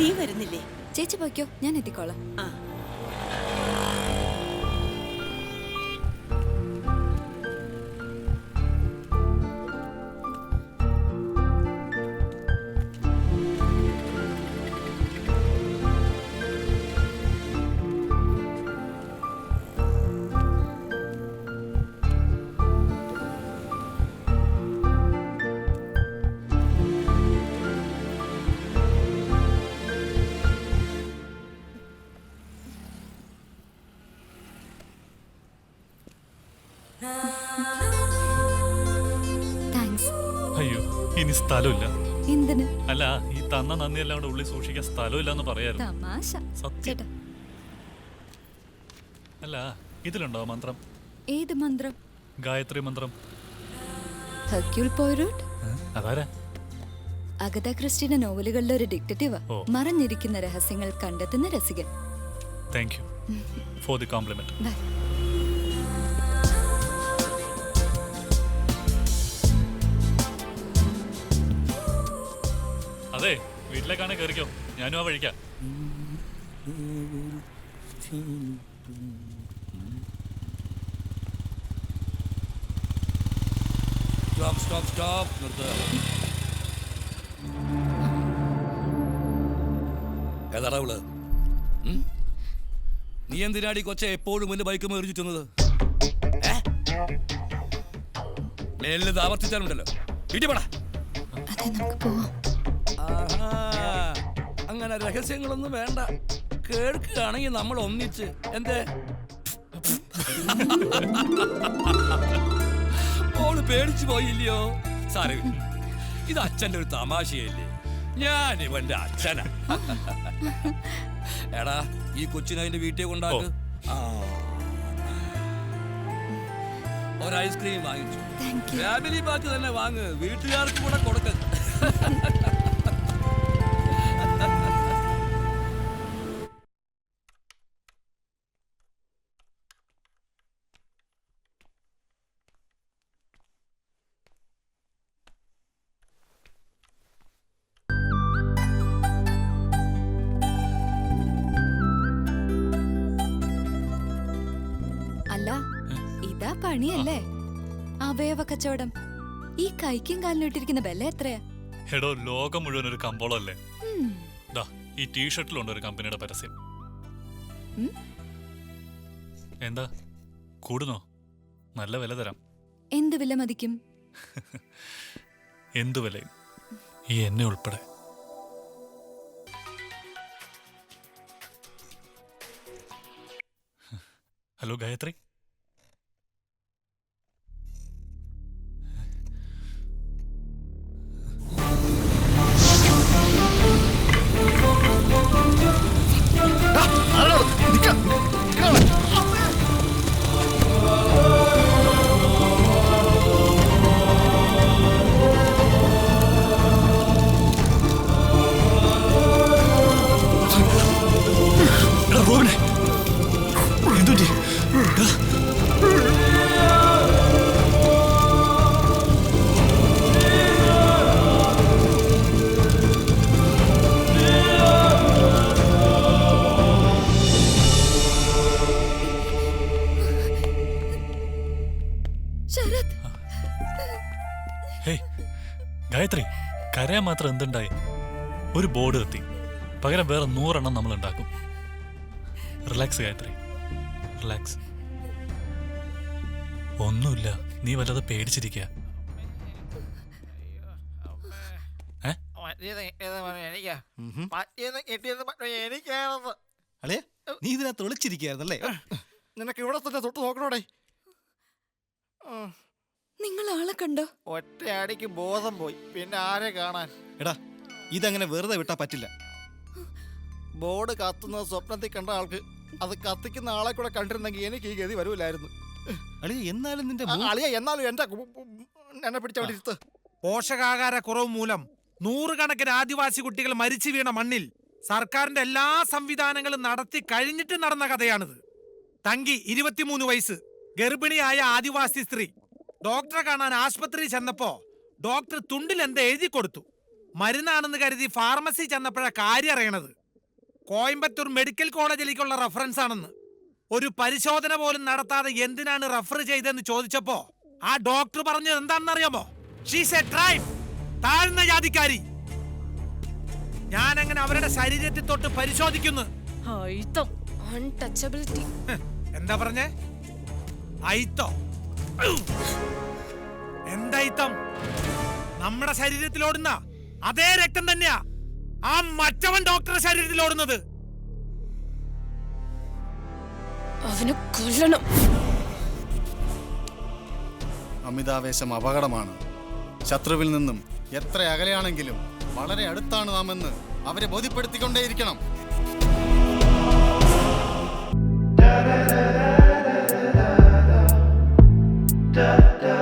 നീ വരുന്നില്ലേ? ചേച്ചി പോയിക്കോ, ഞാൻ എത്തിക്കോളാം. ആ താങ്ക്സ്. അയ്യോ, ഇനി സ്ഥലമില്ല. എന്തിന്? അല്ല, ഈ തന്ന നന്ദി എല്ലാം കൂടെ ഉള്ളിൽ സൂക്ഷിക്കാൻ സ്ഥലമില്ലെന്ന് പറയായിരുന്നു. തമാശ. സത്യം. ചേട്ടാ, അല്ല, ഇതിലുണ്ടോ മന്ത്രം? ഏത് മന്ത്രം? ഗായത്രി മന്ത്രം. ഹെർക്യൂൾ പോയ്റോട്ട്? അതാരാ? അഗത ക്രിസ്റ്റിയുടെ നോവലുകളിലെ ഒരു ഡിറ്റക്റ്റീവ്. ഓ. മറഞ്ഞിരിക്കുന്ന രഹസ്യങ്ങൾ കണ്ടെത്തുന്ന രസികൻ. Thank you for the compliment. Bye. അതെ, വീട്ടിലേക്കാണ് കയറിക്കോ, ഞാനും ആ വഴിക്കാം. ഏതാടാ നീ എന്തിനാടി കൊച്ചെ എപ്പോഴും എന്റെ ബൈക്ക് മേറിച്ചിട്ടുന്നത്? മേലിൽ ആവർത്തിച്ചാലുണ്ടല്ലോ ഇടിപെടാ. അതെ, നമുക്ക് പോവാം. അങ്ങനെ രഹസ്യങ്ങളൊന്നും വേണ്ട, കേൾക്കുകയാണെങ്കിൽ നമ്മൾ ഒന്നിച്ച് എന്തേ ഓള് പേടിച്ചു പോയില്ലയോ? സാരമില്ല, ഇത് അച്ഛൻ്റെ ഒരു തമാശയല്ലേ, ഞാൻ ഇവന്റെ അച്ഛനാ. എടാ, ഈ കൊച്ചിനെ അതിന്റെ വീട്ടിൽ കൊണ്ടാക്ക്. ഒരു ഐസ്ക്രീം വാങ്ങിച്ചു, ഫാമിലി പാക്ക് തന്നെ വാങ്ങ്, വീട്ടുകാർക്ക് കൂടെ കൊടുക്ക. അല്ല, ഇതാ പണിയല്ലേ, അവയവ കച്ചവടം. ഈ കൈക്കും കാലിനും ഇട്ടിരിക്കുന്ന ബെല്ല എത്രയാ? എടോ, ലോകം മുഴുവൻ ഒരു കമ്പോളല്ലേ. ദാ, ഈ ടീഷർട്ടിലുണ്ട് ഒരു കമ്പനിയുടെ പരസ്യം. എന്താ, കൂടുന്നോ? നല്ല വില തരാം. എന്ത് വില മതിക്കും? എന്തു വിലയും, ഈ എന്നെ ഉൾപ്പെടെ. ഹലോ ഗായത്രി. ഗായത്രി, കരയാൻ മാത്രം എന്തുണ്ടായി? ഒരു ബോർഡ് എത്തി, പകരം വേറെ 100 എണ്ണം നമ്മൾ ഉണ്ടാക്കും. Relax Gayathri, relax. ഒന്നുമില്ല, നീ വല്ലാതെ പേടിച്ചിരിക്കുക. നീ ഇതിനകത്ത് വിളിച്ചിരിക്കുകയായിരുന്നല്ലേ? നിനക്ക് ഇവിടെ തന്നെ തൊട്ട് നോക്കണോടെ. നിങ്ങൾ ആളെ കണ്ടോ? ഒറ്റയടിക്ക് ബോധം പോയി, പിന്നെ ആരെ കാണാൻ? എടാ, ഇതങ്ങനെ വെറുതെ വിട്ടാ പറ്റില്ല. ബോർഡ് കത്തുന്നത് സ്വപ്നത്തിൽ കണ്ട ആൾക്ക് അത് കത്തിക്കുന്ന ആളെ കൂടെ കണ്ടിരുന്നെങ്കിൽ എനിക്ക് ഈ ഗതി വരൂലായിരുന്നു. എന്നാലും നിന്റെ എന്നാലും എന്നെ പിടിച്ചവിടെ ഇരുത്ത്. പോഷകാഹാര കുറവ് മൂലം നൂറുകണക്കിന് ആദിവാസി കുട്ടികൾ മരിച്ചു വീണ മണ്ണിൽ സർക്കാരിന്റെ എല്ലാ സംവിധാനങ്ങളും നടത്തി കഴിഞ്ഞിട്ട് നടന്ന കഥയാണിത്. തങ്കി 23 വയസ്സ്, ഗർഭിണിയായ ആദിവാസി സ്ത്രീ ഡോക്ടറെ കാണാൻ ആശുപത്രി ചെന്നപ്പോ ഡോക്ടർ തുണ്ടിൽ എന്താ എഴുതി കൊടുത്തു. മരുന്നാണെന്ന് കരുതി ഫാർമസി ചെന്നപ്പോഴാ കാര്യം അറിയണത്. കോയമ്പത്തൂർ മെഡിക്കൽ കോളേജിലേക്കുള്ള റെഫറൻസ് ആണെന്ന്. ഒരു പരിശോധന പോലും നടത്താതെ എന്തിനാണ് റെഫർ ചെയ്തെന്ന് ചോദിച്ചപ്പോ ആ ഡോക്ടർ പറഞ്ഞത് എന്താണെന്ന് അറിയാമോ? ഷീസ് എ ട്രൈബ്, താഴ്ന്ന ജാതിക്കാരി. ഞാൻ അങ്ങനെ അവരുടെ ശരീരത്തിൽ തൊട്ട് പരിശോധിക്കുന്നു. അൺടച്ചബിലിറ്റി. എന്താ പറഞ്ഞേ? ഐത്തോ? എന്തൈത്തം? നമ്മുടെ ശരീരത്തിലോടുന്ന അതേ രക്തം തന്നെയാ ആ മറ്റവൻ ഡോക്ടറുടെ ശരീരത്തിലോടുന്നത്. അവനെ കൊല്ലണം. അമിതാവേശം അപകടമാണ്. ശത്രുവിൽ നിന്നും എത്ര അകലെയാണെങ്കിലും വളരെ അടുത്താണ് നാമെന്ന് അവരെ ബോധ്യപ്പെടുത്തിക്കൊണ്ടേയിരിക്കണം. da da